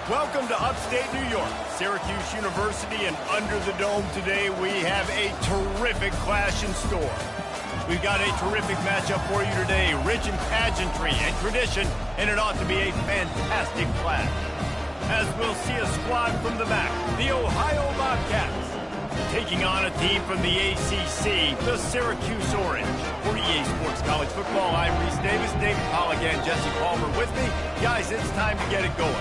Welcome to upstate New York, Syracuse University, and under the dome today we have a terrific clash in store. We've got a terrific matchup for you today, rich in pageantry and tradition, and it ought to be a fantastic clash. As we'll see a squad from the back, the Ohio Bobcats, taking on a team from the ACC, the Syracuse Orange. For EA Sports College Football, I'm Reese Davis, David Pollack, and Jesse Palmer with me. Guys, it's time to get it going.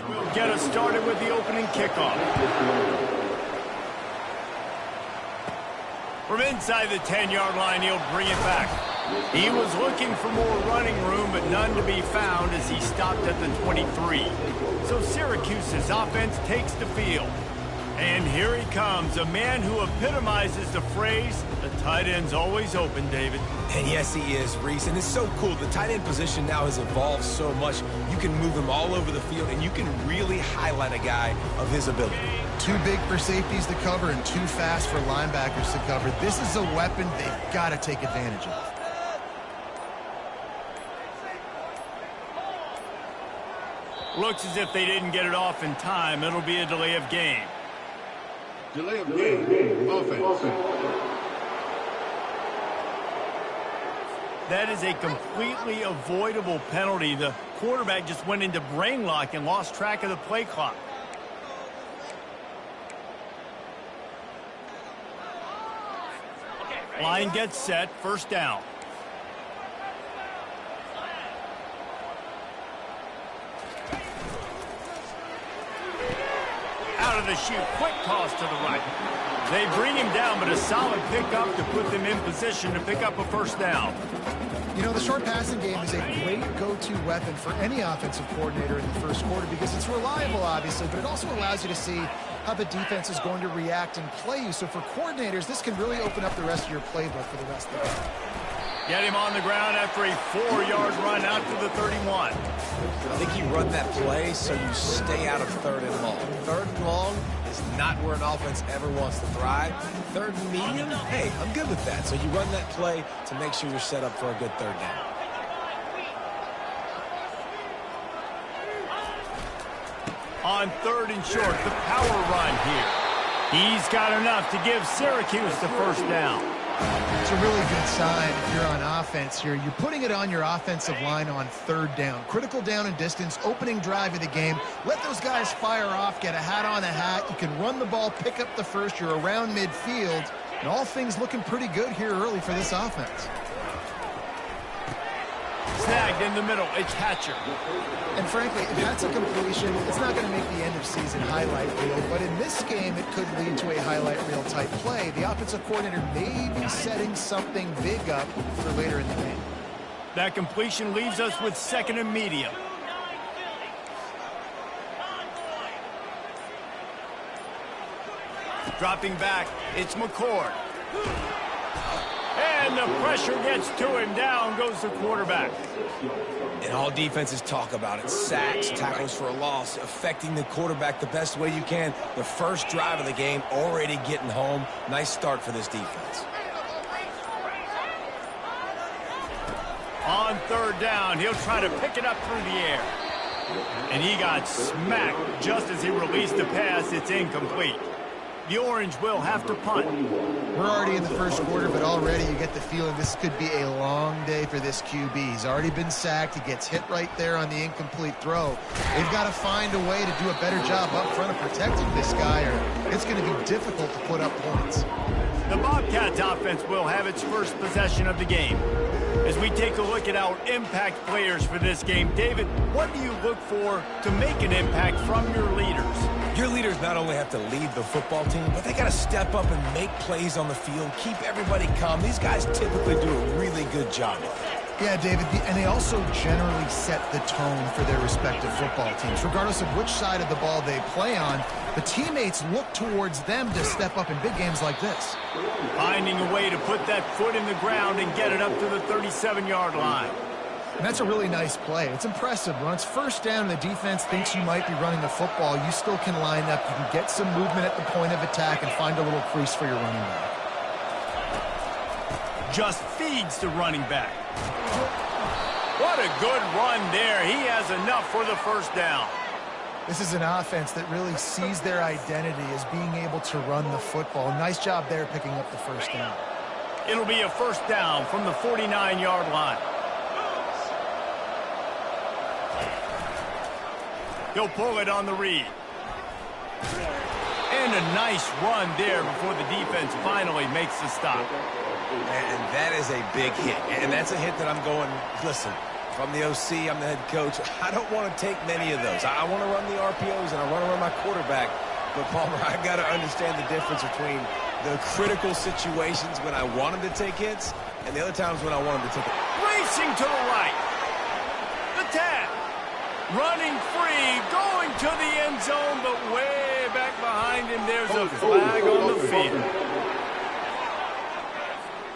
We'll get us started with the opening kickoff. From inside the 10-yard line, he'll bring it back. He was looking for more running room, but none to be found as he stopped at the 23. So Syracuse's offense takes the field. And here he comes, a man who epitomizes the phrase, the tight end's always open, David. And yes, he is, Reese. And it's so cool. The tight end position now has evolved so much. You can move him all over the field, and you can really highlight a guy of his ability. Too big for safeties to cover and too fast for linebackers to cover. This is a weapon they've got to take advantage of. Looks as if they didn't get it off in time. It'll be a delay of game. Delay of game. Offense. That is a completely avoidable penalty. The quarterback just went into brain lock and lost track of the play clock. Line gets set, first down. Out of the chute, quick toss to the right. They bring him down, but a solid pickup to put them in position to pick up a first down. You know, the short passing game is a great go-to weapon for any offensive coordinator in the first quarter because it's reliable, obviously, but it also allows you to see how the defense is going to react and play you. So for coordinators, this can really open up the rest of your playbook for the rest of the game. Get him on the ground after a 4-yard run out to the 31. I think you run that play so you stay out of third and long. Third and long is not where an offense ever wants to thrive. Third and medium, hey, I'm good with that. So you run that play to make sure you're set up for a good third down. On third and short, the power run here. He's got enough to give Syracuse the first down. It's a really good sign if you're on offense here. You're putting it on your offensive line on third down. Critical down and distance, opening drive of the game. Let those guys fire off, get a hat on a hat. You can run the ball, pick up the first. You're around midfield. And all things looking pretty good here early for this offense. Snagged in the middle, it's Hatcher. And frankly, if that's a completion, it's not going to make the end-of-season highlight reel. But in this game, it could lead to a highlight reel type play. The offensive coordinator may be setting something big up for later in the game. That completion leaves us with second and medium. Dropping back, it's McCord. And the pressure gets to him. Down goes the quarterback. And all defenses talk about it. Sacks, tackles for a loss, affecting the quarterback the best way you can. The first drive of the game, already getting home. Nice start for this defense. On third down, he'll try to pick it up through the air. And he got smacked just as he released the pass. It's incomplete. The Orange will have to punt. We're already in the first quarter, but already you get the feeling this could be a long day for this QB. He's already been sacked. He gets hit right there on the incomplete throw. They've got to find a way to do a better job up front of protecting this guy, or it's going to be difficult to put up points. The Bobcats offense will have its first possession of the game. As we take a look at our impact players for this game, David, what do you look for to make an impact from your leaders? Your leaders not only have to lead the football team, but they got to step up and make plays on the field, keep everybody calm. These guys typically do a really good job of it. Yeah, David, and they also generally set the tone for their respective football teams. Regardless of which side of the ball they play on, the teammates look towards them to step up in big games like this. Finding a way to put that foot in the ground and get it up to the 37-yard line. And that's a really nice play. It's impressive. When it's first down and the defense thinks you might be running the football, you still can line up. You can get some movement at the point of attack and find a little crease for your running back. Just feeds the running back. What a good run there. He has enough for the first down. This is an offense that really sees their identity as being able to run the football. Nice job there picking up the first down. It'll be a first down from the 49-yard line. He'll pull it on the read. And a nice run there before the defense finally makes the stop. And that is a big hit. And that's a hit that I'm going, listen, if I'm the OC, I'm the head coach, I don't want to take many of those. I want to run the RPOs and I want to run my quarterback. But, Palmer, I got to understand the difference between the critical situations when I want him to take hits and the other times when I want him to take it. Racing to the right. The tap. Running free, going to the end zone, but way back behind him, there's a flag on the field.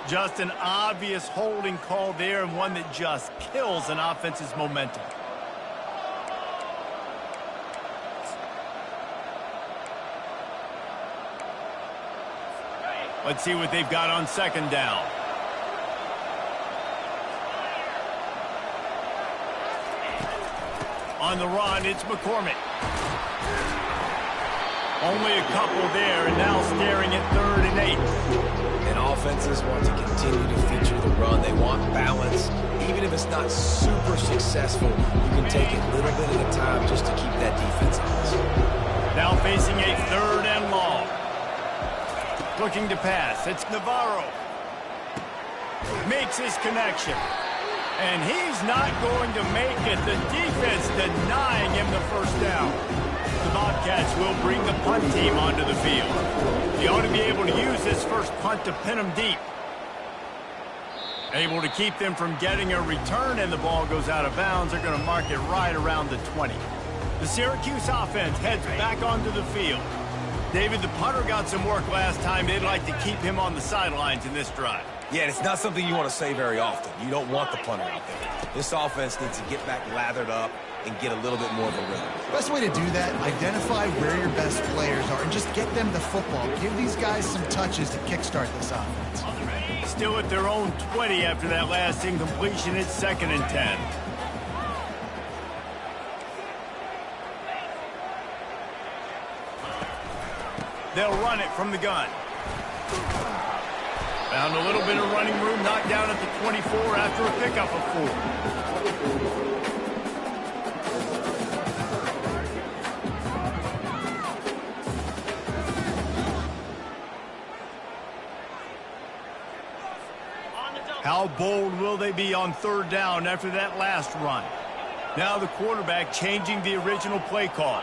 Just an obvious holding call there, and one that just kills an offense's momentum. Let's see what they've got on second down. On the run, it's McCormick. Only a couple there, and now staring at 3rd and 8. And offenses want to continue to feature the run. They want balance. Even if it's not super successful, you can take it a little bit at a time just to keep that defense honest. Now facing a 3rd and long. Looking to pass. It's Navarro. Makes his connection. And he's not going to make it. The defense denying him the first down. The Bobcats will bring the punt team onto the field. They ought to be able to use this first punt to pin them deep. Able to keep them from getting a return, and the ball goes out of bounds. They're going to mark it right around the 20. The Syracuse offense heads back onto the field. David, the punter got some work last time. They'd like to keep him on the sidelines in this drive. Yeah, it's not something you want to say very often. You don't want the punter out there. This offense needs to get back lathered up and get a little bit more of a rhythm. Best way to do that, identify where your best players are and just get them the football. Give these guys some touches to kickstart this offense. Still at their own 20 after that last incompletion. It's 2nd and 10. They'll run it from the gun. Found a little bit of running room, knocked down at the 24 after a pickup of 4. How bold will they be on 3rd down after that last run? Now the quarterback changing the original play call.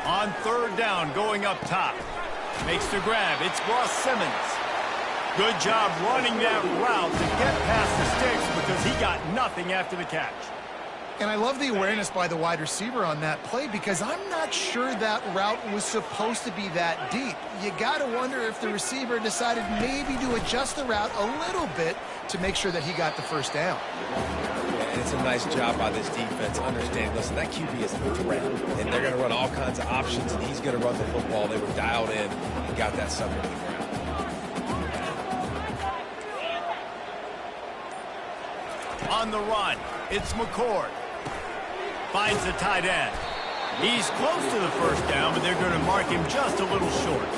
On 3rd down, going up top. Makes the grab. It's Ross Simmons. Good job running that route to get past the sticks because he got nothing after the catch. And I love the awareness by the wide receiver on that play because I'm not sure that route was supposed to be that deep. You got to wonder if the receiver decided maybe to adjust the route a little bit to make sure that he got the first down. And it's a nice job by this defense understanding, listen, that QB is a threat, and they're going to run all kinds of options, and he's going to run the football. They were dialed in and got that sucker to the ground. On the run, it's McCord. Finds the tight end. He's close to the first down, but they're going to mark him just a little short.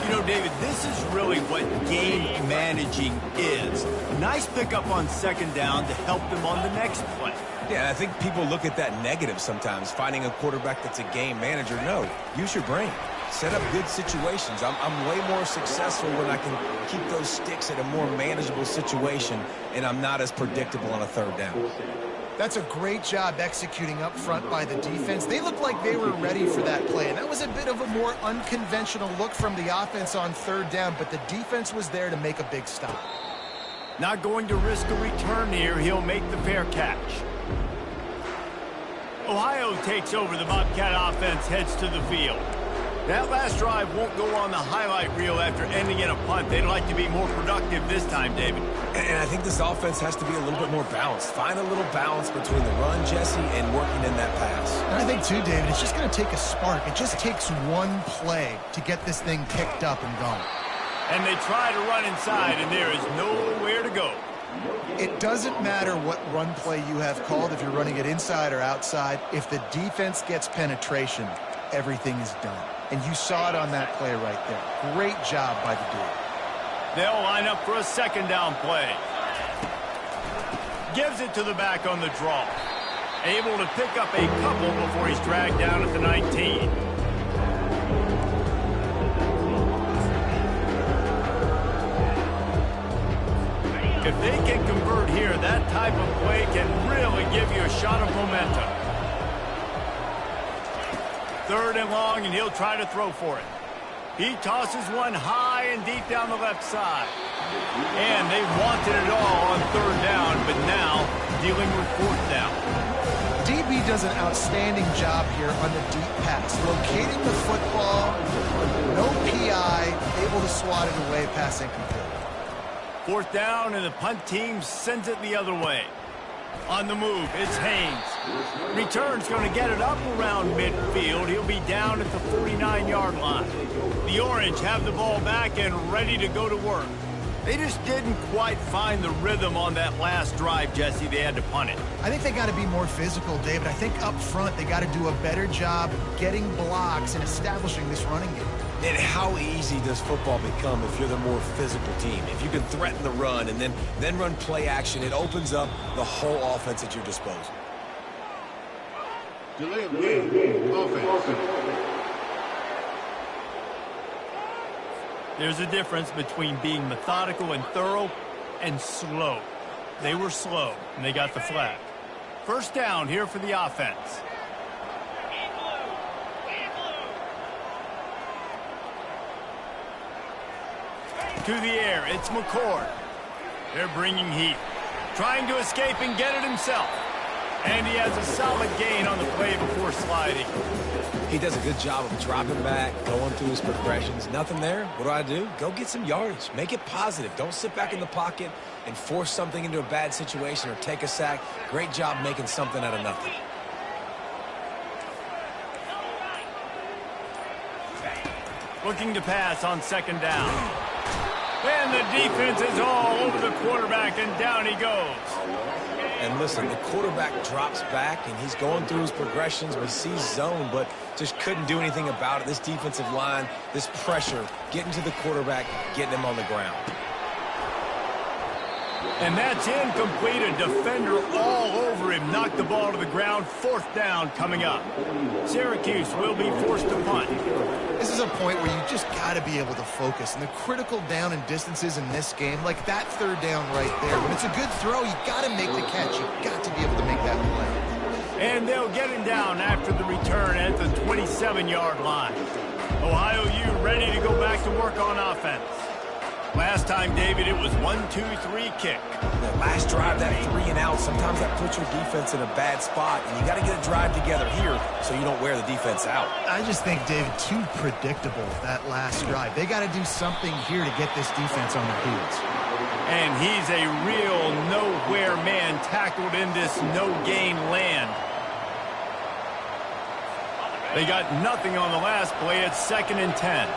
You know, David, this is really what game managing is. Nice pickup on 2nd down to help them on the next play. Yeah, I think people look at that negative sometimes, finding a quarterback that's a game manager. No, use your brain. Set up good situations. I'm way more successful when I can keep those sticks at a more manageable situation, and I'm not as predictable on a 3rd down. That's a great job executing up front by the defense. They looked like they were ready for that play, and that was a bit of a more unconventional look from the offense on 3rd down, but the defense was there to make a big stop. Not going to risk a return here. He'll make the fair catch. Ohio takes over. The Bobcat offense heads to the field. That last drive won't go on the highlight reel after ending in a punt. They'd like to be more productive this time, David. And I think this offense has to be a little bit more balanced. Find a little balance between the run, Jesse, and working in that pass. And I think, too, David, it's just going to take a spark. It just takes one play to get this thing picked up and going. And they try to run inside, and there is nowhere to go. It doesn't matter what run play you have called, if you're running it inside or outside. If the defense gets penetration, everything is done. And you saw it on that play right there. Great job by the dude. They'll line up for a second down play. Gives it to the back on the draw. Able to pick up a couple before he's dragged down at the 19. If they can convert here, that type of play can really give you a shot of momentum. Third and long, and he'll try to throw for it. He tosses one high and deep down the left side. And they wanted it all on third down, but now dealing with fourth down. DB does an outstanding job here on the deep pass. Locating the football, no PI, able to swat it away, pass incomplete. Fourth down, and the punt team sends it the other way. On the move, it's Haynes. Return's going to get it up around midfield. He'll be down at the 49-yard line. The Orange have the ball back and ready to go to work. They just didn't quite find the rhythm on that last drive, Jesse. They had to punt it. I think they got to be more physical, David. I think up front they got to do a better job getting blocks and establishing this running game. And how easy does football become if you're the more physical team? If you can threaten the run and then run play action, it opens up the whole offense at your disposal. Delay of game. Offense. There's a difference between being methodical and thorough and slow. They were slow, and they got the flag. First down here for the offense. To the air, it's McCord. They're bringing heat. Trying to escape and get it himself. And he has a solid gain on the play before sliding. He does a good job of dropping back, going through his progressions. Nothing there. What do? Go get some yardage. Make it positive. Don't sit back in the pocket and force something into a bad situation or take a sack. Great job making something out of nothing. Looking to pass on second down. And the defense is all over the quarterback, and down he goes. And listen, the quarterback drops back, and he's going through his progressions. We see zone, but just couldn't do anything about it. This defensive line, this pressure, getting to the quarterback, getting him on the ground. And that's incomplete. A defender all over him. Knocked the ball to the ground. Fourth down coming up. Syracuse will be forced to punt. This is a point where you just got to be able to focus. And the critical down and distances in this game, like that third down right there, when it's a good throw, you got to make the catch. You got to be able to make that play. And they'll get him down after the return at the 27-yard line. Ohio U ready to go back to work on offense. Last time, David, it was 1-2-3 kick. That last drive, that 3 and out, sometimes that puts your defense in a bad spot, and you got to get a drive together here so you don't wear the defense out. I just think, David, too predictable, that last drive. They got to do something here to get this defense on their heels. And he's a real nowhere man tackled in this no-gain land. They got nothing on the last play. It's 2nd and 10.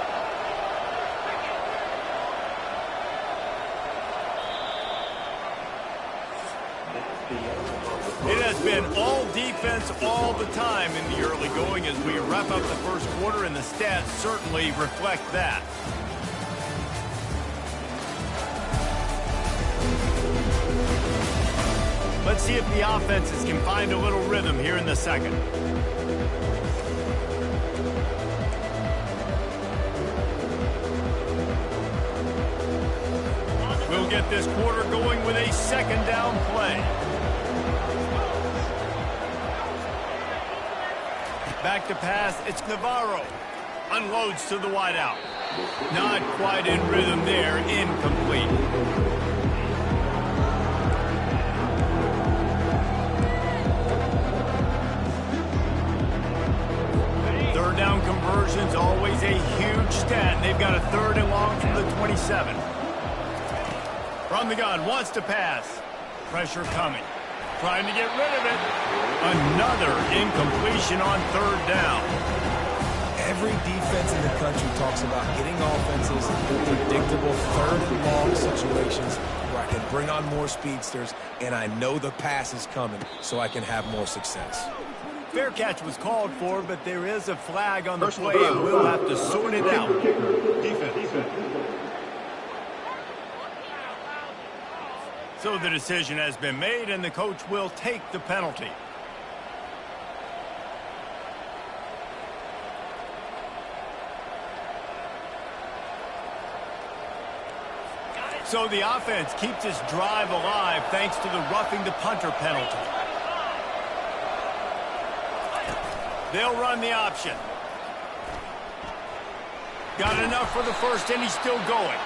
It has been all defense all the time in the early going as we wrap up the first quarter, and the stats certainly reflect that. Let's see if the offenses can find a little rhythm here in the second. We'll get this quarter going with a second down play. Back to pass, it's Navarro. Unloads to the wideout. Not quite in rhythm there, incomplete. Conversion's always a huge stat. They've got a 3rd and long from the 27. From the gun, wants to pass. Pressure coming. Trying to get rid of it. Another incompletion on 3rd down. Every defense in the country talks about getting offenses in predictable 3rd and long situations where I can bring on more speedsters and I know the pass is coming so I can have more success. Fair catch was called for, but there is a flag on the play, and we'll have to sort it out. Defense. So the decision has been made, and the coach will take the penalty. So the offense keeps its drive alive thanks to the roughing the punter penalty. They'll run the option. Got enough for the first, and he's still going.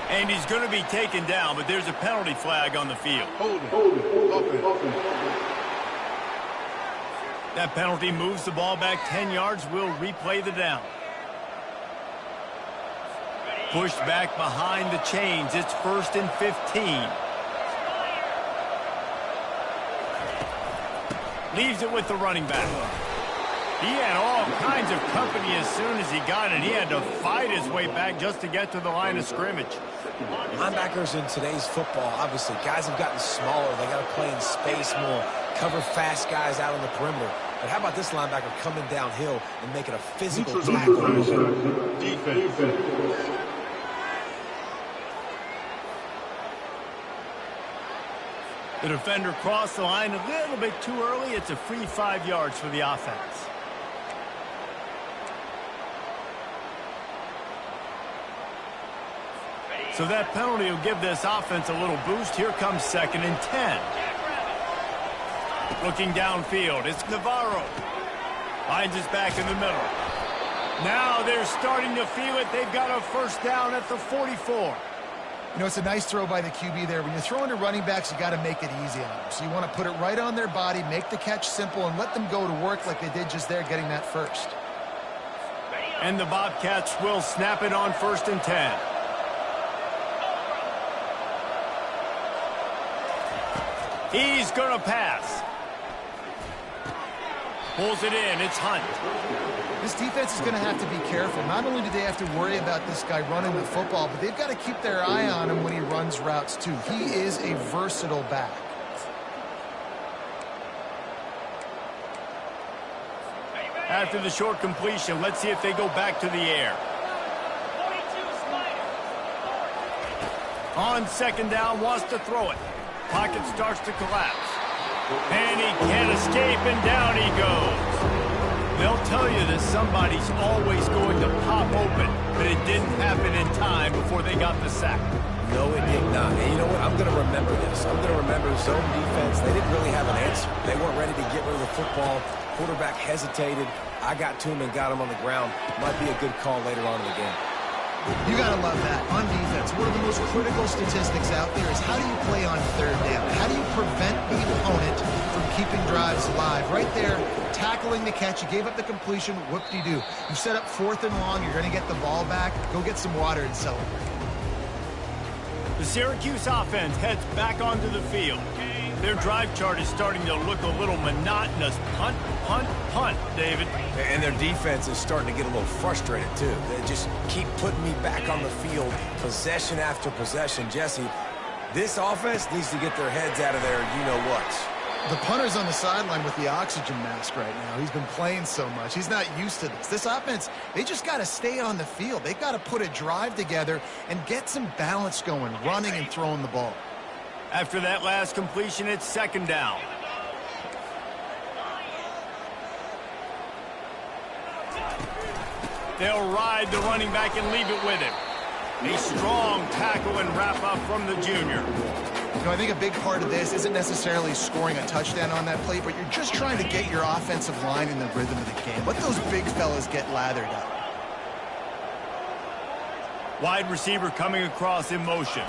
And he's going to be taken down, but there's a penalty flag on the field. Hold it. Offense. That penalty moves the ball back 10 yards. We'll replay the down. Pushed back behind the chains. It's 1st and 15. Leaves it with the running back. He had all kinds of company as soon as he got it. He had to fight his way back just to get to the line of scrimmage. Linebackers in today's football, obviously, guys have gotten smaller. They got to play in space more, cover fast guys out on the perimeter. But how about this linebacker coming downhill and making a physical tackle? Defense. The defender crossed the line a little bit too early. It's a free 5 yards for the offense. So that penalty will give this offense a little boost. Here comes 2nd and 10. Looking downfield, it's Navarro. Finds his back in the middle. Now they're starting to feel it. They've got a 1st down at the 44. You know, it's a nice throw by the QB there. When you're throwing to running backs, you got to make it easy on them. So you want to put it right on their body, make the catch simple, and let them go to work like they did just there, getting that 1st. And the Bobcats will snap it on 1st and 10. He's going to pass. Pulls it in. It's Hunt. This defense is going to have to be careful. Not only do they have to worry about this guy running the football, but they've got to keep their eye on him when he runs routes, too. He is a versatile back. After the short completion, let's see if they go back to the air. On 2nd down, wants to throw it. Pocket starts to collapse. And he can't escape, and down he goes. They'll tell you that somebody's always going to pop open, but it didn't happen in time before they got the sack. No, it did not. And you know what? I'm going to remember this. I'm going to remember zone defense. They didn't really have an answer. They weren't ready to get rid of the football. Quarterback hesitated. I got to him and got him on the ground. Might be a good call later on in the game. You got to love that. On defense, one of the most critical statistics out there is how do you play on 3rd down? How do you prevent the opponent from keeping drives alive? Right there, tackling the catch. You gave up the completion. Whoop-de-doo. You set up 4th and long. You're going to get the ball back. Go get some water and celebrate. The Syracuse offense heads back onto the field. Their drive chart is starting to look a little monotonous. Punt, punt, punt, David. And their defense is starting to get a little frustrated, too. They just keep putting me back on the field, possession after possession. Jesse, this offense needs to get their heads out of there, you-know-what. The punter's on the sideline with the oxygen mask right now. He's been playing so much. He's not used to this. This offense, they just got to stay on the field. They've got to put a drive together and get some balance going, running and throwing the ball. After that last completion, it's 2nd down. They'll ride the running back and leave it with him. A strong tackle and wrap up from the junior. You know, I think a big part of this isn't necessarily scoring a touchdown on that play, but you're just trying to get your offensive line in the rhythm of the game. Let those big fellas get lathered up. Wide receiver coming across in motion.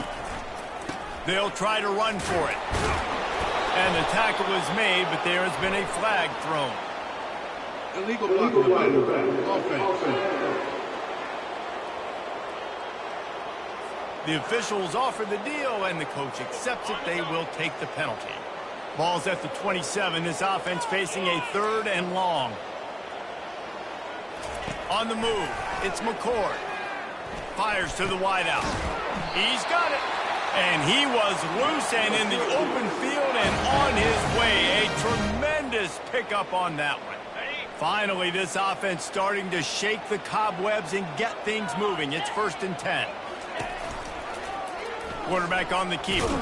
They'll try to run for it. And the tackle is made, but there has been a flag thrown. Illegal blocking the back. Offense. The officials offer the deal, and the coach accepts it. They will take the penalty. Ball's at the 27. This offense facing a 3rd and long. On the move, it's McCord. Fires to the wideout. He's got it. And he was loose and in the open field and on his way. A tremendous pickup on that one. Finally, this offense starting to shake the cobwebs and get things moving. It's 1st and 10. Quarterback on the keeper.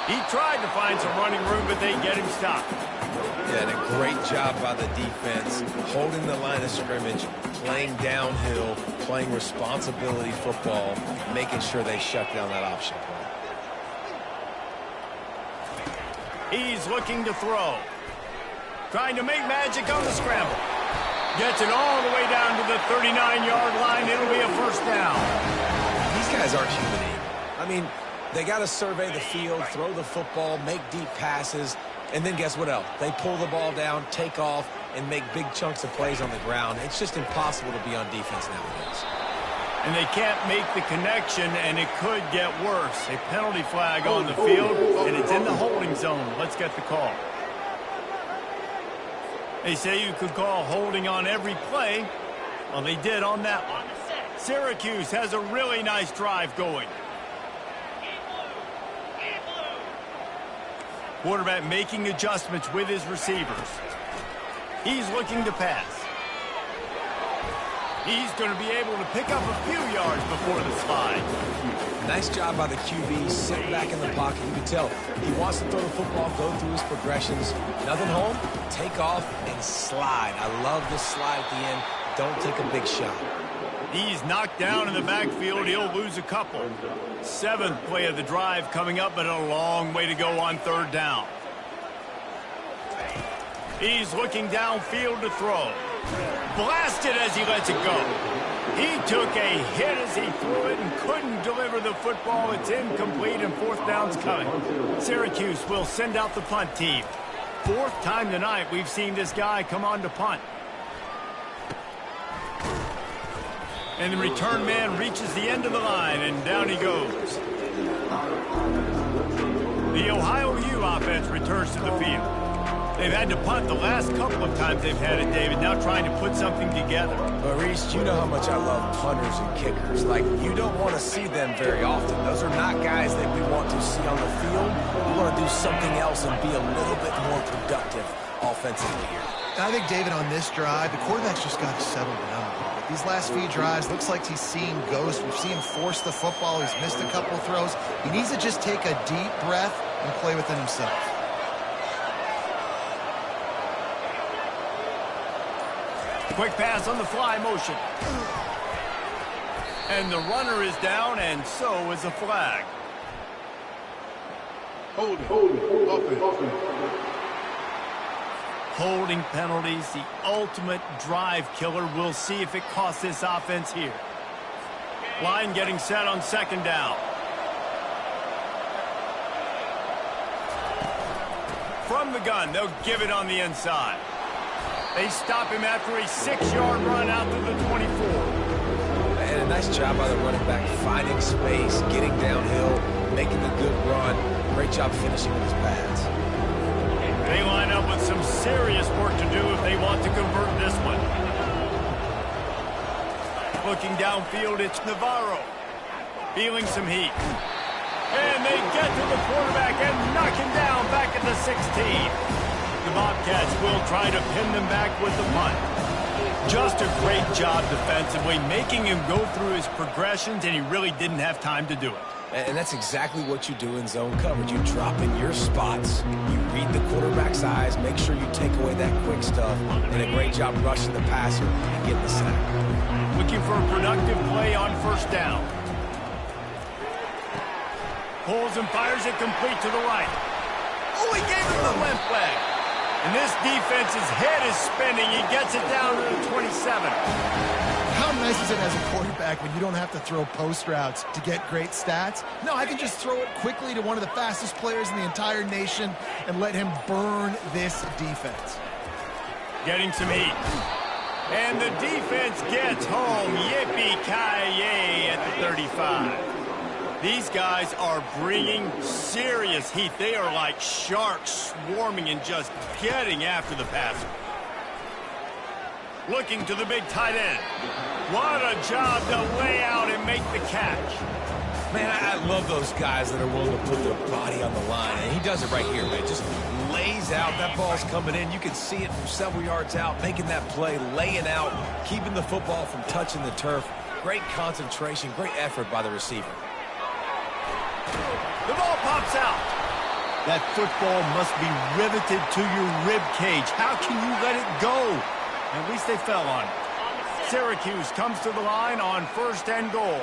He tried to find some running room, but they get him stopped. Yeah, and a great job by the defense, holding the line of scrimmage, playing downhill, playing responsibility football, making sure they shut down that option play. He's looking to throw. Trying to make magic on the scramble. Gets it all the way down to the 39-yard line. It'll be a 1st down. These guys aren't human. I mean, they got to survey the field, throw the football, make deep passes, and then guess what else? They pull the ball down, take off, and make big chunks of plays on the ground. It's just impossible to be on defense nowadays. And they can't make the connection, and it could get worse. A penalty flag on the field, and it's in the holding zone. Let's get the call. They say you could call holding on every play. Well, they did on that one. Syracuse has a really nice drive going. Quarterback making adjustments with his receivers. He's looking to pass. He's going to be able to pick up a few yards before the slide. Nice job by the QB, sitting back in the pocket. You can tell he wants to throw the football, go through his progressions. Nothing home, take off, and slide. I love this slide at the end. Don't take a big shot. He's knocked down in the backfield. He'll lose a couple. 7th play of the drive coming up, but a long way to go on 3rd down. He's looking downfield to throw. Blasted as he lets it go. He took a hit as he threw it and couldn't deliver the football. It's incomplete, and 4th down's coming. Syracuse will send out the punt team. 4th time tonight we've seen this guy come on to punt. And the return man reaches the end of the line, and down he goes. The Ohio U offense returns to the field. They've had to punt the last couple of times they've had it, David, now trying to put something together. Maurice, you know how much I love punters and kickers. Like, you don't want to see them very often. Those are not guys that we want to see on the field. We want to do something else and be a little bit more productive offensively here. I think, David, on this drive, the quarterback's just got to settle down. These last few drives, looks like he's seeing ghosts. We've seen him force the football. He's missed a couple of throws. He needs to just take a deep breath and play within himself. Quick pass on the fly motion. And the runner is down, and so is the flag. Holding. Offense. Holding penalties, the ultimate drive killer. We'll see if it costs this offense here. Line getting set on 2nd down. From the gun, they'll give it on the inside. They stop him after a 6-yard run out to the 24. And a nice job by the running back, finding space, getting downhill, making a good run. Great job finishing with his pads. They line up with some serious work to do if they want to convert this one. Looking downfield, it's Navarro. Feeling some heat. And they get to the quarterback and knock him down back at the 16. The Bobcats will try to pin them back with the punt. Just a great job defensively, making him go through his progressions, and he really didn't have time to do it. And that's exactly what you do in zone coverage. You drop in your spots, you read the quarterback's eyes, make sure you take away that quick stuff, and a great job rushing the passer and getting the sack. Looking for a productive play on 1st down. Pulls and fires it complete to the right. Oh, he gave him the limp leg. And this defense's head is spinning. He gets it down to the 27. How nice is it as a quarterback when you don't have to throw post routes to get great stats? No, I can just throw it quickly to one of the fastest players in the entire nation and let him burn this defense. getting some heat. And the defense gets home. Yippee-ki-yay at the 35. These guys are bringing serious heat. They are like sharks swarming and just getting after the passer. Looking to the big tight end. What a job to lay out and make the catch. Man, I love those guys that are willing to put their body on the line. And he does it right here, man. Just lays out. That ball's coming in. You can see it from several yards out, making that play, laying out, keeping the football from touching the turf. Great concentration, great effort by the receiver. The ball pops out. That football must be riveted to your rib cage. How can you let it go? At least they fell on it. Syracuse comes to the line on 1st and goal.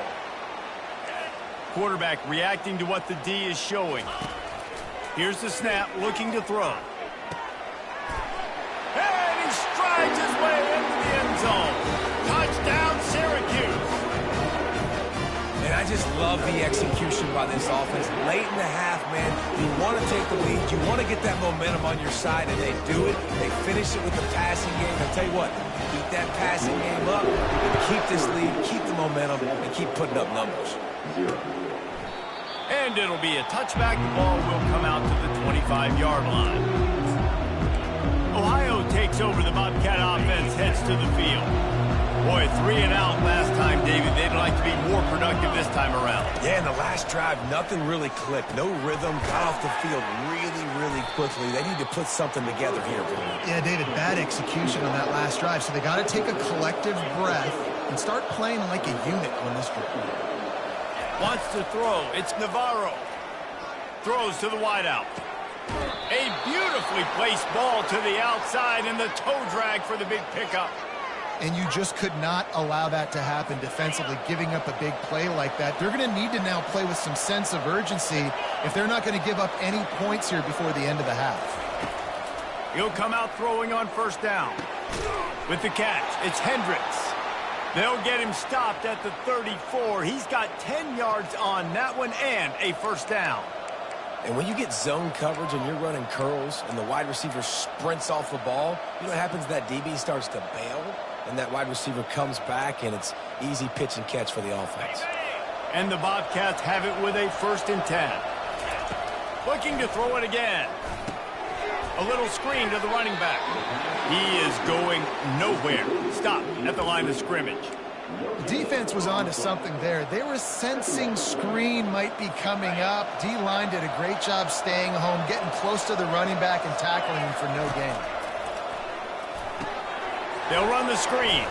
Quarterback reacting to what the D is showing. Here's the snap, looking to throw. And he strides his way into the end zone. Touchdown, Syracuse. And I just love the execution by this offense. Late in the half, man, you want to take the lead. You want to get that momentum on your side, and they do it. They finish it with the passing game. I'll tell you what, keep that passing game up, and keep this lead, keep the momentum, and keep putting up numbers. And it'll be a touchback. The ball will come out to the 25-yard line. Ohio takes over. The Bobcat offense heads to the field. Boy, 3 and out last time, David. They'd like to be more productive this time around. Yeah, in the last drive, nothing really clicked. No rhythm. Got off the field really, really quickly. They need to put something together here. Yeah, David, bad execution on that last drive. So they got to take a collective breath and start playing like a unit on this drive. Wants to throw. It's Navarro. Throws to the wideout. A beautifully placed ball to the outside and the toe drag for the big pickup. And you just could not allow that to happen defensively, giving up a big play like that. They're going to need to now play with some sense of urgency if they're not going to give up any points here before the end of the half. He'll come out throwing on 1st down. With the catch, it's Hendricks. They'll get him stopped at the 34. He's got 10 yards on that one and a 1st down. And when you get zone coverage and you're running curls and the wide receiver sprints off the ball, you know what happens? That DB starts to bail, and that wide receiver comes back, and it's easy pitch and catch for the offense. And the Bobcats have it with a 1st and 10. Looking to throw it again. A little screen to the running back. He is going nowhere. Stop at the line of scrimmage. The defense was on to something there. They were sensing screen might be coming up. D-line did a great job staying home, getting close to the running back and tackling him for no gain. They'll run the screen.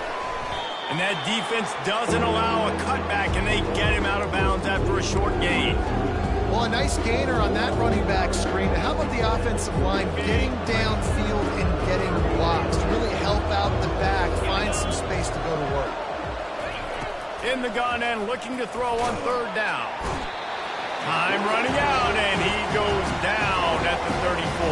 And that defense doesn't allow a cutback, and they get him out of bounds after a short gain. Well, a nice gainer on that running back screen. How about the offensive line getting downfield and getting blocks to really help out the back, find some space to go to work. In the gun and looking to throw on 3rd down. Time running out, and he goes down at the 34.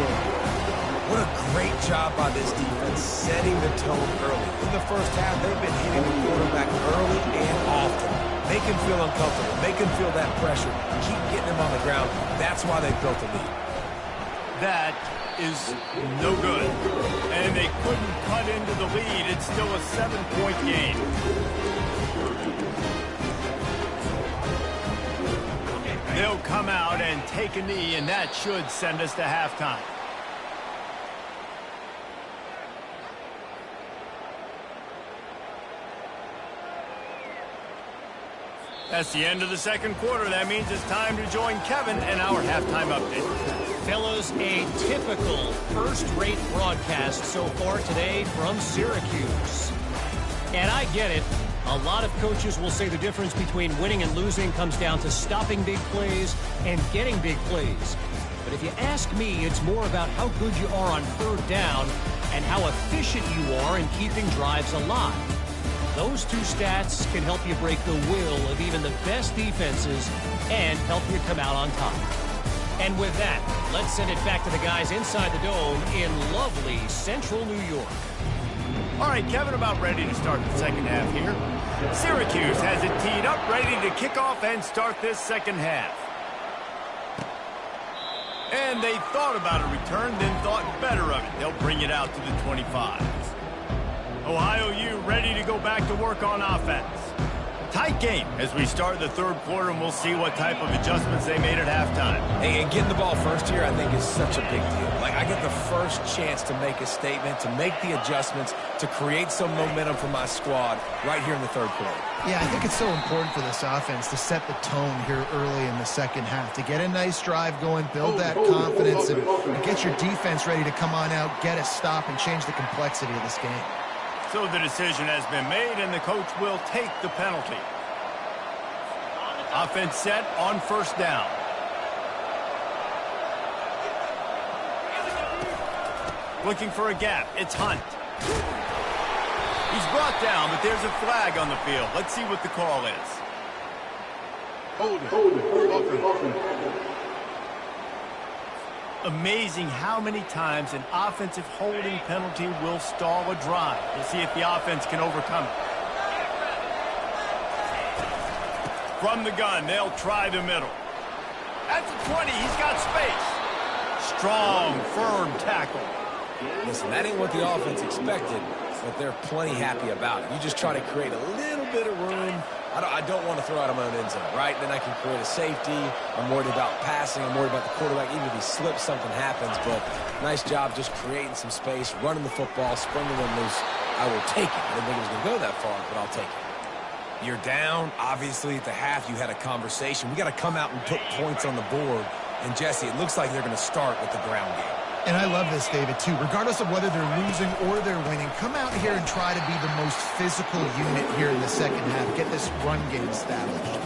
What a great job by this defense setting the tone early. In the first half, they've been hitting the quarterback early and often. Make him feel uncomfortable. Make him feel that pressure. Keep getting him on the ground. That's why they built the lead. That is no good. And they couldn't cut into the lead. It's still a 7-point game. They'll come out and take a knee, and that should send us to halftime. That's the end of the 2nd quarter. That means it's time to join Kevin and our halftime update. Fellas, a typical first-rate broadcast so far today from Syracuse. And I get it. A lot of coaches will say the difference between winning and losing comes down to stopping big plays and getting big plays. But if you ask me, it's more about how good you are on 3rd down and how efficient you are in keeping drives alive. Those two stats can help you break the will of even the best defenses and help you come out on top. And with that, let's send it back to the guys inside the dome in lovely central New York. All right, Kevin, about ready to start the 2nd half here. Syracuse has it teed up, ready to kick off and start this 2nd half. And they thought about a return, then thought better of it. They'll bring it out to the 25. Ohio U ready to go back to work on offense. Tight game as we start the third quarter, and we'll see what type of adjustments they made at halftime. Hey, and getting the ball first here, I think, is such a big deal. Like, I get the first chance to make a statement, to make the adjustments, to create some momentum for my squad right here in the third quarter. Yeah, I think it's so important for this offense to set the tone here early in the second half, to get a nice drive going, build that confidence, and get your defense ready to come on out, get a stop, and change the complexity of this game. So the decision has been made, and the coach will take the penalty. Offense set on first down. Looking for a gap. It's Hunt. He's brought down, but there's a flag on the field. Let's see what the call is. Offense. Amazing how many times an offensive holding penalty will stall a drive. We'll see if the offense can overcome it. From the gun, they'll try the middle. At the 20, he's got space. Strong, firm tackle. Listen, that ain't what the offense expected, but they're plenty happy about it. You just try to create a little bit of room. I don't want to throw out of my own end zone, right? Then I can create a safety. I'm worried about passing. I'm worried about the quarterback. Even if he slips, something happens. But nice job just creating some space, running the football, springing them loose. I will take it. I didn't think it was going to go that far, but I'll take it. You're down. Obviously, at the half, you had a conversation. We got to come out and put points on the board. And, Jesse, it looks like they're going to start with the ground game. And I love this, David, too. Regardless of whether they're losing or they're winning, come out here and try to be the most physical unit here in the second half. Get this run game established.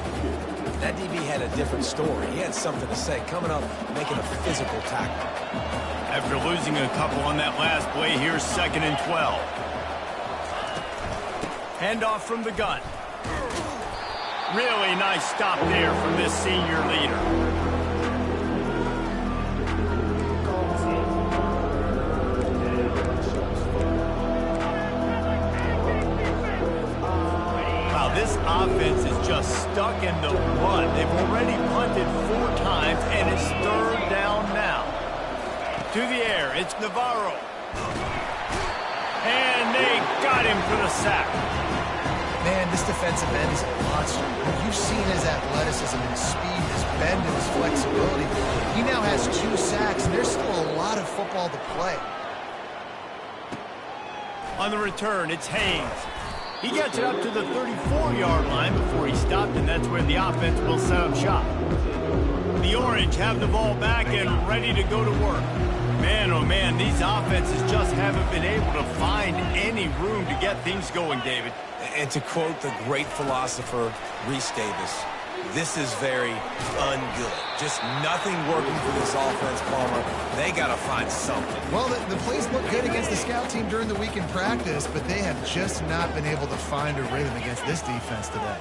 That DB had a different story. He had something to say, coming up, making a physical tackle. After losing a couple on that last play, here's 2nd and 12. Handoff from the gun. Really nice stop there from this senior leader. This offense is just stuck in the run. They've already punted 4 times, and it's 3rd down now. To the air, it's Navarro. And they got him for the sack. Man, this defensive end is a monster. What you've seen his athleticism, his speed, his bend, and his flexibility. He now has 2 sacks, and there's still a lot of football to play. On the return, it's Haynes. He gets it up to the 34-yard line before he stopped, and that's where the offense will set up shop. The Orange have the ball back and ready to go to work. Man, oh man, these offenses just haven't been able to find any room to get things going, David. And to quote the great philosopher, Reese Davis, this is very ungood. Just nothing working for this offense, Palmer. They got to find something. Well, the plays look good against the scout team during the week in practice, but they have just not been able to find a rhythm against this defense today.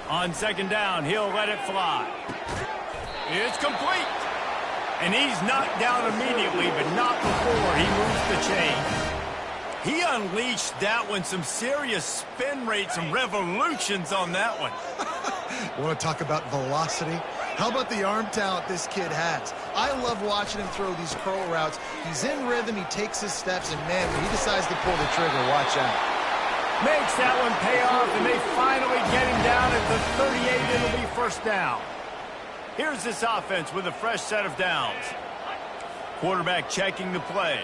On 2nd down, he'll let it fly. It's complete. And he's knocked down immediately, but not before he moves the chain. He unleashed that one. Some serious spin rate, some revolutions on that one. Want to talk about velocity? How about the arm talent this kid has? I love watching him throw these curl routes. He's in rhythm, he takes his steps, and man, when he decides to pull the trigger, watch out. Makes that one pay off, and they finally get him down at the 38. It'll be 1st down. Here's this offense with a fresh set of downs. Quarterback checking the play.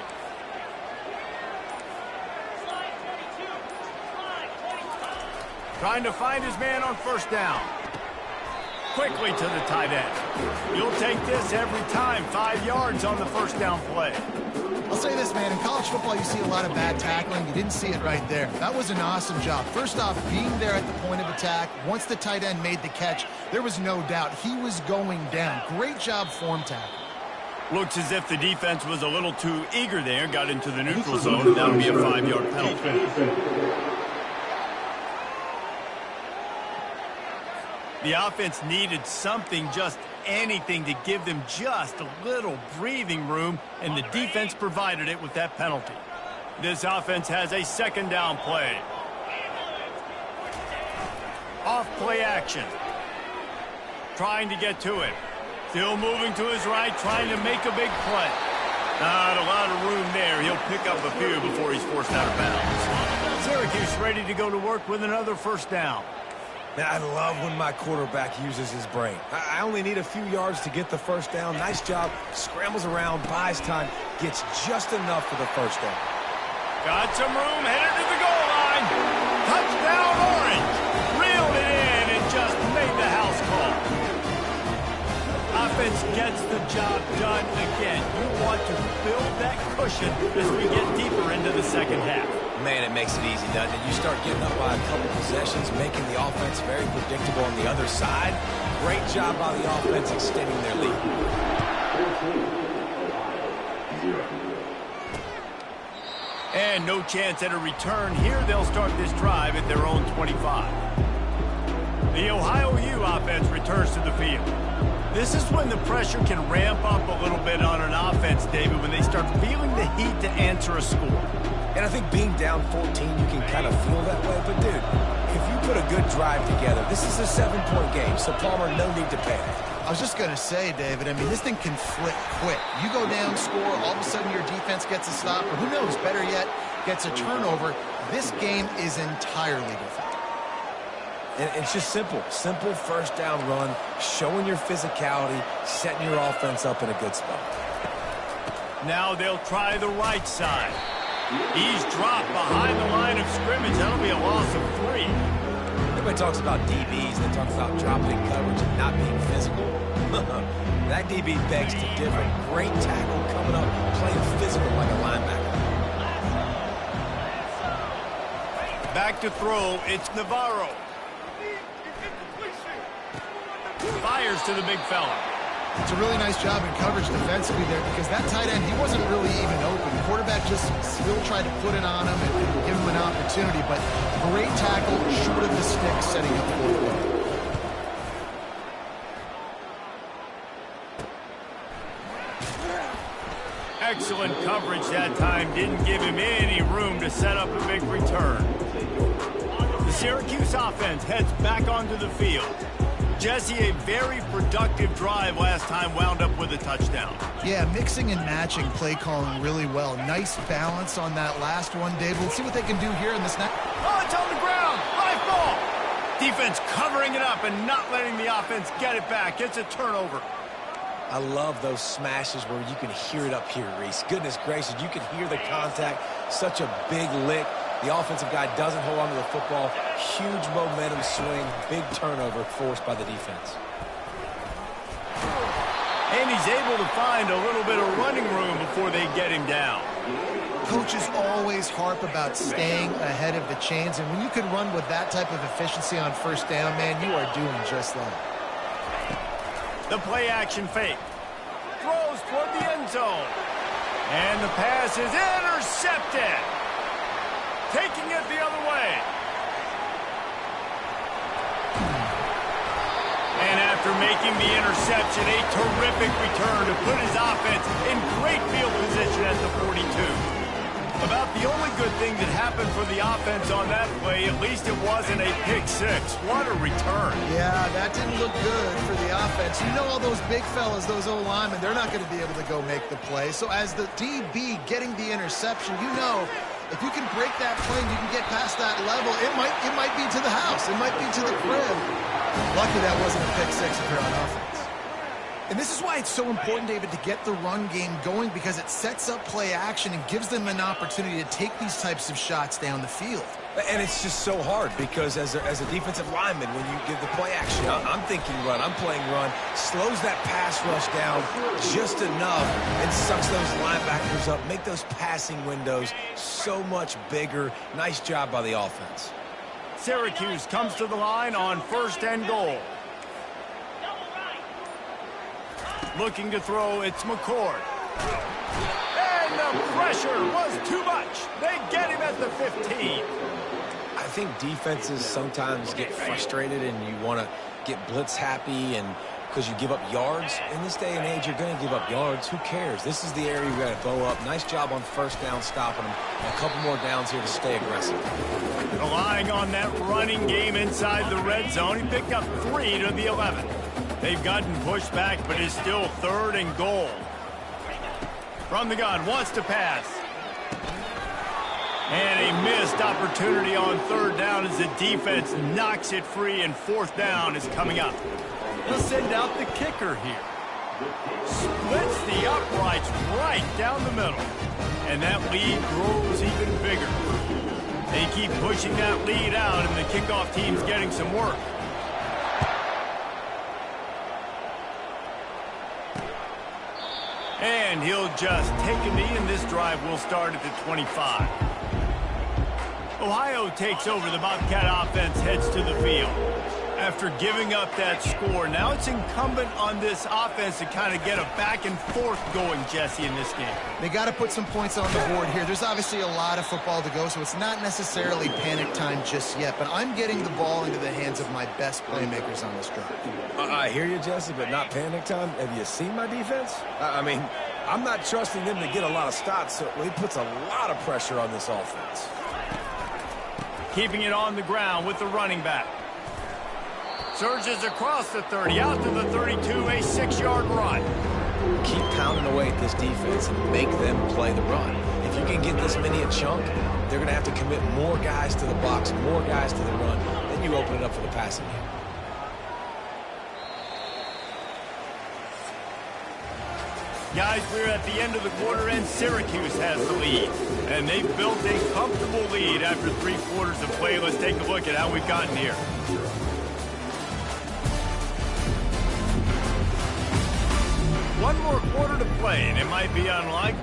Trying to find his man on 1st down. Quickly to the tight end. You'll take this every time. 5 yards on the 1st down play. I'll say this, man. In college football, you see a lot of bad tackling. You didn't see it right there. That was an awesome job. First off, being there at the point of attack. Once the tight end made the catch, there was no doubt he was going down. Great job form tackle. Looks as if the defense was a little too eager there. Got into the neutral zone. That'll be a 5-yard penalty. The offense needed something, just anything, to give them just a little breathing room, and the defense provided it with that penalty. This offense has a 2nd down play. Off play action. trying to get to it. Still moving to his right, trying to make a big play. Not a lot of room there. He'll pick up a few before he's forced out of bounds. Syracuse ready to go to work with another first down. Man, I love when my quarterback uses his brain. I only need a few yards to get the first down. Nice job. Scrambles around, buys time, gets just enough for the first down. Got some room, headed to the goal line. Touchdown, Orange. Reeled it in and just made the house call. Offense gets the job done again. You want to build that cushion as we get deeper into the second half. Man, it makes it easy, doesn't it? You start getting up by a couple possessions, making the offense very predictable on the other side. Great job by the offense extending their lead. And no chance at a return here. They'll start this drive at their own 25. The Ohio U offense returns to the field. This is when the pressure can ramp up a little bit on an offense, David, when they start feeling the heat to answer a score. And I think being down 14, you can kind of feel that way. But, dude, if you put a good drive together, this is a 7-point game, so Palmer, no need to panic. I was just going to say, David, I mean, this thing can flip quick. You go down, score, all of a sudden your defense gets a stop, or who knows, better yet, gets a turnover. This game is entirely different. And it's just simple. Simple first down run, showing your physicality, setting your offense up in a good spot. Now they'll try the right side. He's dropped behind the line of scrimmage. That'll be a loss of 3. Everybody talks about DBs. They talk about dropping coverage and not being physical. That DB begs to differ. Great tackle coming up, playing physical like a linebacker. Back to throw. It's Navarro. Fires to the big fella. It's a really nice job in coverage defensively there because that tight end, he wasn't really even open. The quarterback just still tried to put it on him and give him an opportunity, but great tackle, short of the stick, setting up the fourth. Excellent coverage that time. Didn't give him any room to set up a big return. The Syracuse offense heads back onto the field. Jesse, a very productive drive last time, wound up with a touchdown. Yeah, mixing and matching play calling really well. Nice balance on that last one, Dave. Let's see what they can do here in this next. Oh, it's on the ground. High ball. Defense covering it up and not letting the offense get it back. It's a turnover. I love those smashes where you can hear it up here, Reese. Goodness gracious, you can hear the contact. Such a big lick. The offensive guy doesn't hold on to the football. Huge momentum swing. Big turnover forced by the defense. And he's able to find a little bit of running room before they get him down. Coaches always harp about staying ahead of the chains, and when you can run with that type of efficiency on first down, man, you are doing just that. The play action fake. Throws toward the end zone. And the pass is intercepted. Taking it the other way. And after making the interception, a terrific return to put his offense in great field position at the 42. About the only good thing that happened for the offense on that play, at least it wasn't a pick six. What a return. Yeah, that didn't look good for the offense. You know all those big fellas, those O-linemen, they're not going to be able to go make the play. So as the DB getting the interception, you know if you can break that play and you can get past that level, it might be to the house. It might be to the crib. Lucky that wasn't a pick six if you're on offense. And this is why it's so important, David, to get the run game going because it sets up play action and gives them an opportunity to take these types of shots down the field. And it's just so hard because as a defensive lineman, when you give the play action, I'm thinking run, I'm playing run, slows that pass rush down just enough and sucks those linebackers up, make those passing windows so much bigger. Nice job by the offense. Syracuse comes to the line on 1st and goal. Looking to throw, it's McCord. And the pressure was too much. They get him at the 15. I think defenses sometimes get frustrated and you want to get blitz happy and because you give up yards. In this day and age, you're going to give up yards. Who cares? This is the area you got to bow up. Nice job on 1st down stopping them. And a couple more downs here to stay aggressive. Relying on that running game inside the red zone. He picked up 3 to the 11. They've gotten pushed back, but it's still 3rd and goal. From the gun, wants to pass. And a missed opportunity on 3rd down as the defense knocks it free, and 4th down is coming up. They'll send out the kicker here. Splits the uprights right down the middle. And that lead grows even bigger. They keep pushing that lead out, and the kickoff team's getting some work. And he'll just take a knee, and this drive will start at the 25. Ohio takes over. The Bobcat offense heads to the field. After giving up that score, now it's incumbent on this offense to kind of get a back and forth going, Jesse, in this game. They got to put some points on the board here. There's obviously a lot of football to go, so it's not necessarily panic time just yet, but I'm getting the ball into the hands of my best playmakers on this drive. I hear you, Jesse, but not panic time. Have you seen my defense? I mean, I'm not trusting them to get a lot of stops, so it puts a lot of pressure on this offense. Keeping it on the ground with the running back. Surges across the 30, out to the 32, a 6-yard run. Keep pounding away at this defense and make them play the run. If you can get this many a chunk, they're going to have to commit more guys to the box, more guys to the run. Then you open it up for the passing game. Guys, we're at the end of the quarter, and Syracuse has the lead. And they've built a comfortable lead after 3 quarters of play. Let's take a look at how we've gotten here. One more quarter to play, and it might be unlikely.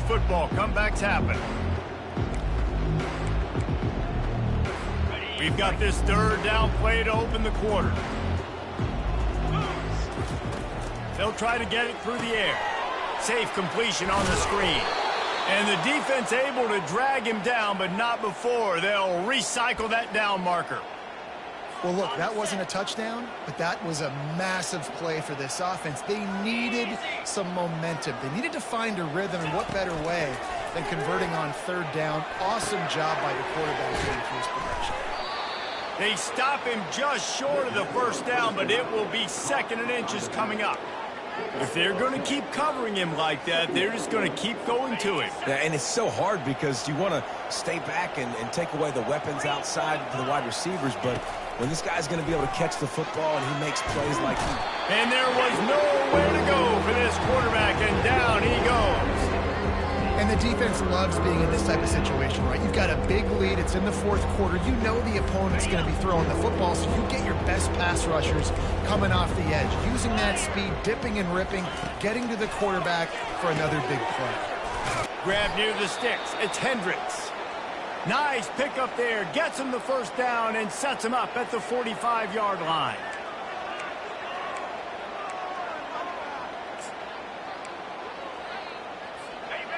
Football, comebacks happen. We've got this 3rd down play to open the quarter. They'll try to get it through the air. Safe completion on the screen. And the defense able to drag him down, but not before they'll recycle that down marker. Well, look, that wasn't a touchdown, but that was a massive play for this offense. They needed some momentum. They needed to find a rhythm, and what better way than converting on 3rd down. Awesome job by the quarterback getting through his progression. They stop him just short of the 1st down, but it will be 2nd and inches coming up. If they're going to keep covering him like that, they're just going to keep going to him. Yeah, and it's so hard because you want to stay back and take away the weapons outside for the wide receivers, but when this guy's going to be able to catch the football and he makes plays like he... And there was nowhere to go for this quarterback, and down he goes. And the defense loves being in this type of situation, right? You've got a big lead. It's in the 4th quarter. You know the opponent's going to be throwing the football, so you get your best pass rushers coming off the edge, using that speed, dipping and ripping, getting to the quarterback for another big play. Grab near the sticks. It's Hendricks. Nice pickup there. Gets him the 1st down and sets him up at the 45-yard line.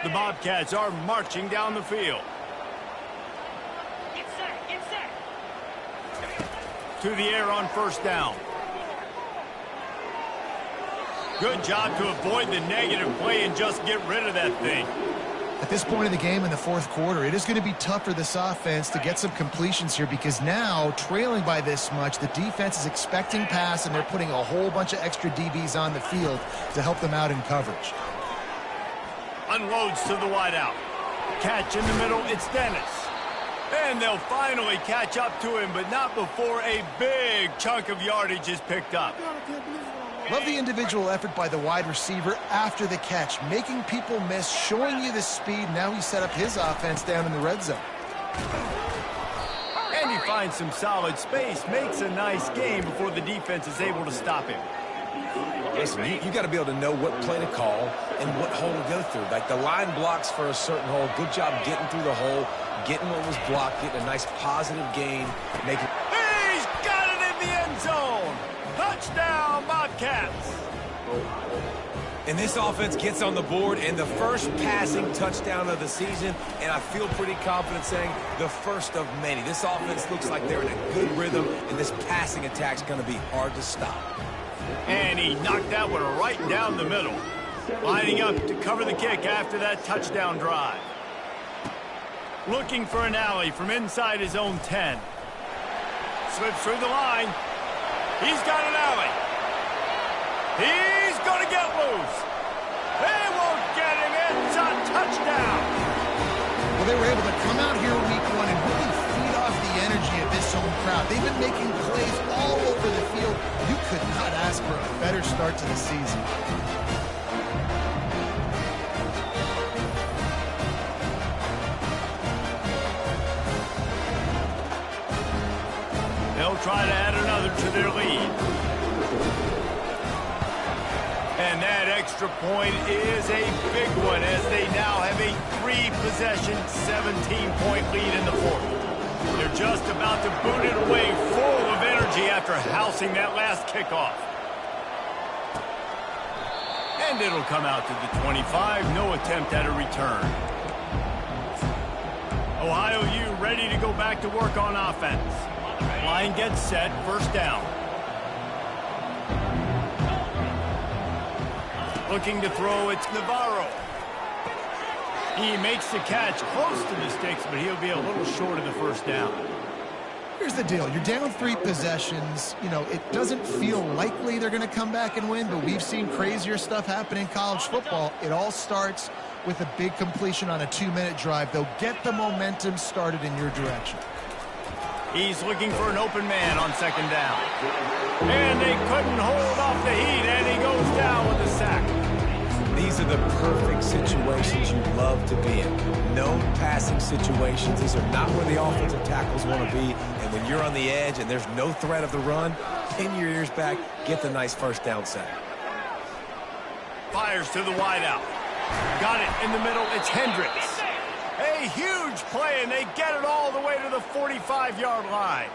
The Bobcats are marching down the field. Get set. To the air on 1st down. Good job to avoid the negative play and just get rid of that thing. At this point in the game in the 4th quarter, it is going to be tough for this offense to get some completions here because now, trailing by this much, the defense is expecting pass, and they're putting a whole bunch of extra DBs on the field to help them out in coverage. Unloads to the wideout. Catch in the middle, it's Dennis. And they'll finally catch up to him, but not before a big chunk of yardage is picked up. Love the individual effort by the wide receiver after the catch, making people miss, showing you the speed. Now he set up his offense down in the red zone. And he finds some solid space, makes a nice game before the defense is able to stop him. Listen, you got to be able to know what play to call and what hole to go through. Like the line blocks for a certain hole. Good job getting through the hole, getting what was blocked, getting a nice positive gain. He's got it in the end zone. And this offense gets on the board and the first passing touchdown of the season, and I feel pretty confident saying the first of many. This offense looks like they're in a good rhythm, and this passing attack's going to be hard to stop. And he knocked that one right down the middle. Lining up to cover the kick after that touchdown drive. Looking for an alley from inside his own 10. Slips through the line. He's got an alley. He's going to get loose. They won't get him. It's a touchdown. Well, they were able to come out here week one and really feed off the energy of this home crowd. They've been making plays all over the field. You could not ask for a better start to the season. They'll try to add another to their lead. And that extra point is a big one as they now have a 3-possession, 17-point lead in the fourth. They're just about to boot it away full of energy after housing that last kickoff. And it'll come out to the 25. No attempt at a return. Ohio U ready to go back to work on offense. Line gets set, first down. Looking to throw, it's Navarro. He makes the catch close to the sticks, but he'll be a little short of the first down. Here's the deal. You're down 3 possessions. You know, it doesn't feel likely they're going to come back and win, but we've seen crazier stuff happen in college football. It all starts with a big completion on a 2-minute drive. They'll get the momentum started in your direction. He's looking for an open man on second down. And they couldn't hold off the heat, and he goes down with a sack. These are the perfect situations you love to be in. No passing situations. These are not where the offensive tackles want to be. And when you're on the edge and there's no threat of the run, pin your ears back, get the nice first down set. Fires to the wideout. Got it in the middle. It's Hendricks. A huge play, and they get it all the way to the 45-yard line.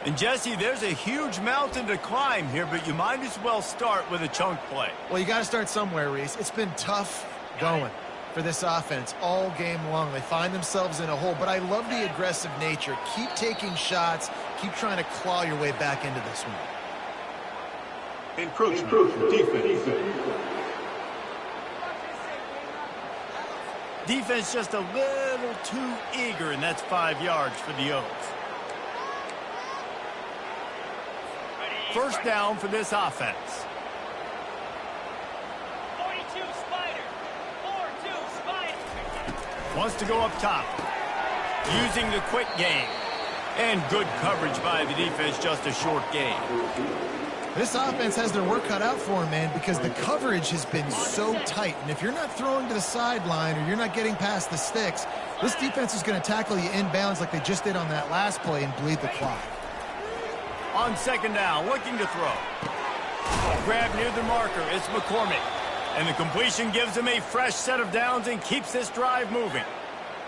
And, Jesse, there's a huge mountain to climb here, but you might as well start with a chunk play. Well, you got to start somewhere, Reese. It's been tough going for this offense all game long. They find themselves in a hole, but I love the aggressive nature. Keep taking shots. Keep trying to claw your way back into this one. Encroachment. Defense. Defense just a little too eager, and that's 5 yards for the Oaks. First down for this offense. 42 Spider. 4-2 Spider. Wants to go up top. Using the quick game. And good coverage by the defense, just a short gain. This offense has their work cut out for them, man, because the coverage has been so tight. And if you're not throwing to the sideline or you're not getting past the sticks, this defense is going to tackle you inbounds like they just did on that last play and bleed the clock. On second down, looking to throw. Grab near the marker, it's McCormick. And the completion gives him a fresh set of downs and keeps this drive moving.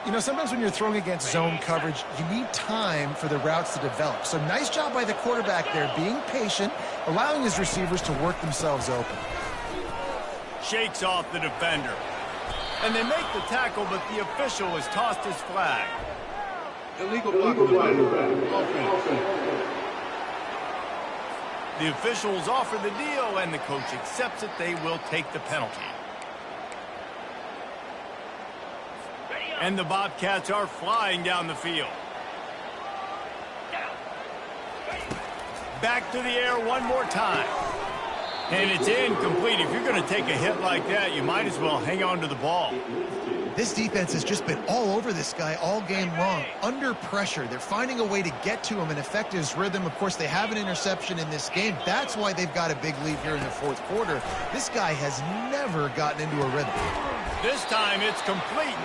You know, sometimes when you're throwing against zone coverage, you need time for the routes to develop. So nice job by the quarterback there, being patient, allowing his receivers to work themselves open. Shakes off the defender. And they make the tackle, but the official has tossed his flag. Illegal blocking. Offense. The officials offer the deal, and the coach accepts it. They will take the penalty. And the Bobcats are flying down the field. Back to the air one more time. And it's incomplete. If you're going to take a hit like that, you might as well hang on to the ball. This defense has just been all over this guy all game long. Under pressure, they're finding a way to get to him and affect his rhythm. Of course, they have an interception in this game. That's why they've got a big lead here in the fourth quarter. This guy has never gotten into a rhythm. This time it's complete.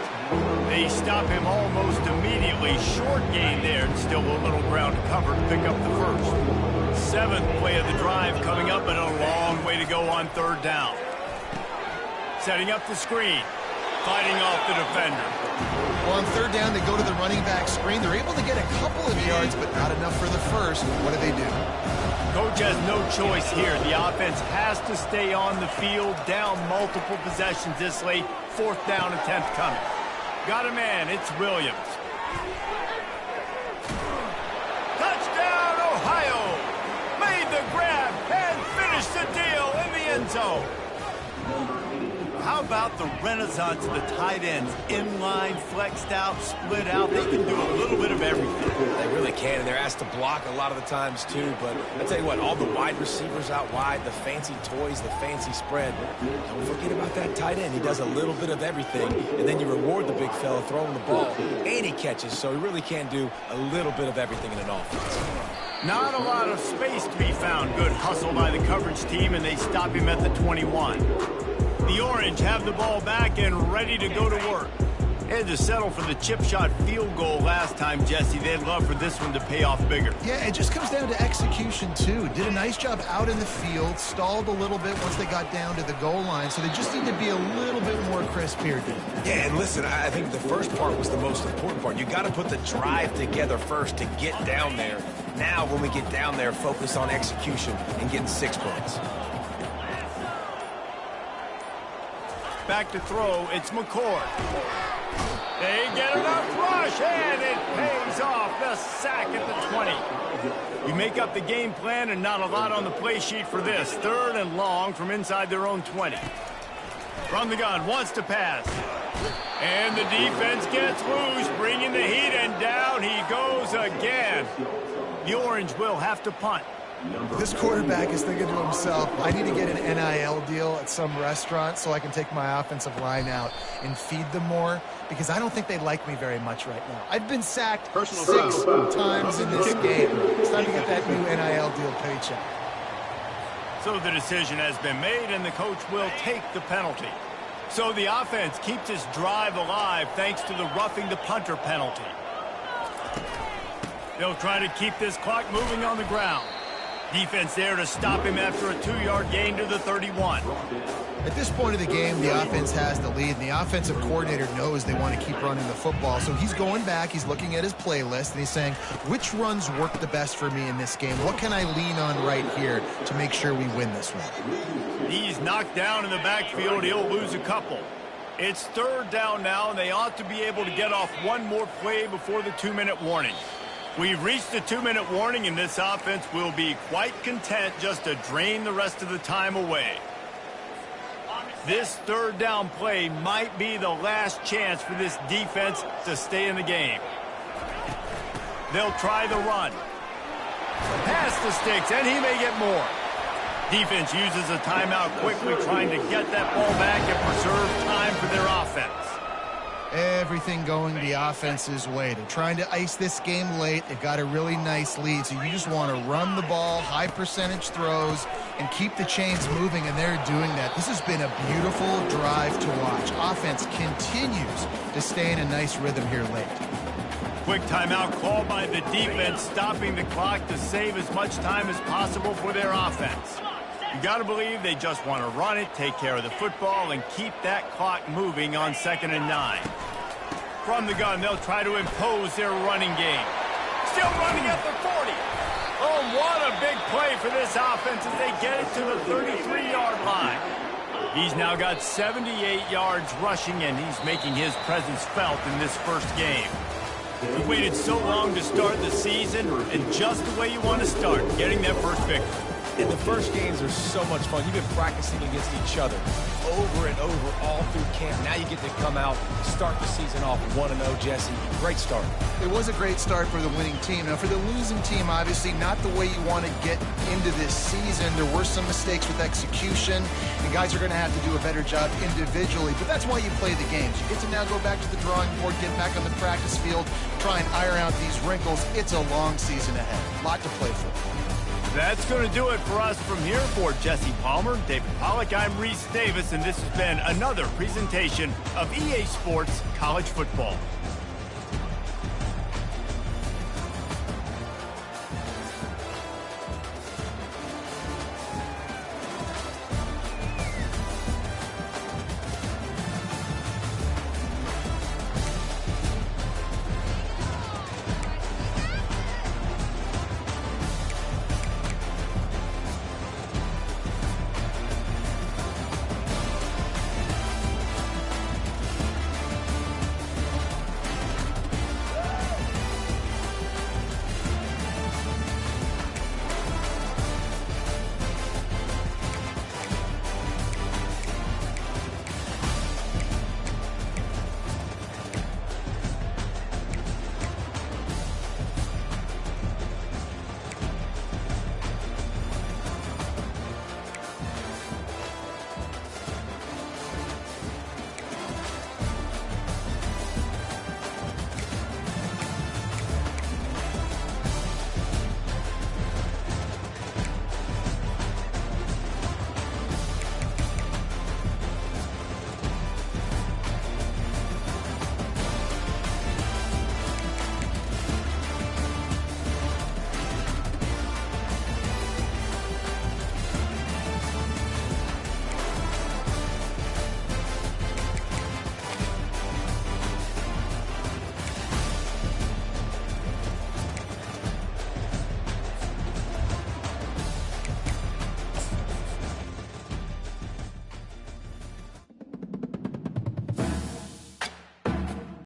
They stop him almost immediately. Short gain there, and still a little ground to cover to pick up the first. Seventh play of the drive coming up, but a long way to go on third down. Setting up the screen. fighting off the defender. Well, on third down, they go to the running back screen. They're able to get a couple of yards, but not enough for the first. What do? Coach has no choice here. The offense has to stay on the field, down multiple possessions this late. Fourth down attempt coming. Got a man. It's Williams. Touchdown, Ohio! Made the grab and finished the deal in the end zone. How about the renaissance of the tight ends? Inline, flexed out, split out. They can do a little bit of everything. They really can, and they're asked to block a lot of the times, too. But I tell you what, all the wide receivers out wide, the fancy toys, the fancy spread. Don't forget about that tight end. He does a little bit of everything, and then you reward the big fella throwing the ball, and he catches. So he really can do a little bit of everything in an offense. Not a lot of space to be found. Good hustle by the coverage team, and they stop him at the 21. The Orange have the ball back and ready to go to work. They had to settle for the chip shot field goal last time, Jesse. They'd love for this one to pay off bigger. Yeah, it just comes down to execution, too. Did a nice job out in the field, stalled a little bit once they got down to the goal line, so they just need to be a little bit more crisp here, dude. Yeah, and listen, I think the first part was the most important part. You got to put the drive together first to get down there. Now, when we get down there, focus on execution and getting 6 points. Back to throw, it's McCord. They get enough rush, and it pays off. The sack at the 20. You make up the game plan, and not a lot on the play sheet for this. Third and long from inside their own 20. From the gun, wants to pass. And the defense gets loose, bringing the heat, and down he goes again. The Orange will have to punt. This quarterback is thinking to himself, I need to get an NIL deal at some restaurant so I can take my offensive line out and feed them more, because I don't think they like me very much right now. I've been sacked 6 times in this game. It's time to get that new NIL deal paycheck. So the decision has been made, and the coach will take the penalty. So the offense keeps its drive alive thanks to the roughing the punter penalty. They'll try to keep this clock moving on the ground. Defense there to stop him after a 2-yard gain to the 31. At this point of the game, the offense has the lead, and the offensive coordinator knows they want to keep running the football. So he's going back, he's looking at his playlist, and he's saying, which runs work the best for me in this game? What can I lean on right here to make sure we win this one? He's knocked down in the backfield. He'll lose a couple. It's third down now, and they ought to be able to get off one more play before the 2-minute warning. We've reached the 2-minute warning, and this offense will be quite content just to drain the rest of the time away. This third down play might be the last chance for this defense to stay in the game. They'll try the run. Pass the sticks, and he may get more. Defense uses a timeout quickly, trying to get that ball back and preserve time for their offense. Everything going the offense's way. They're trying to ice this game late. They've got a really nice lead, so you just want to run the ball, high percentage throws, and keep the chains moving, and they're doing that. This has been a beautiful drive to watch. Offense continues to stay in a nice rhythm here late. Quick timeout called by the defense, stopping the clock to save as much time as possible for their offense. You got to believe they just want to run it, take care of the football, and keep that clock moving on 2nd and 9. From the gun, they'll try to impose their running game. Still running at the 40. Oh, what a big play for this offense as they get it to the 33-yard line. He's now got 78 yards rushing, and he's making his presence felt in this first game. We waited so long to start the season, and just the way you want to start, getting that first victory. And the first games are so much fun. You've been practicing against each other over and over all through camp. Now you get to come out, start the season off 1-0, Jesse. Great start. It was a great start for the winning team. Now, for the losing team, obviously not the way you want to get into this season. There were some mistakes with execution, and guys are going to have to do a better job individually. But that's why you play the games. You get to now go back to the drawing board, get back on the practice field, try and iron out these wrinkles. It's a long season ahead. A lot to play for. That's going to do it for us from here. For Jesse Palmer, David Pollack, I'm Reese Davis, and this has been another presentation of EA Sports College Football.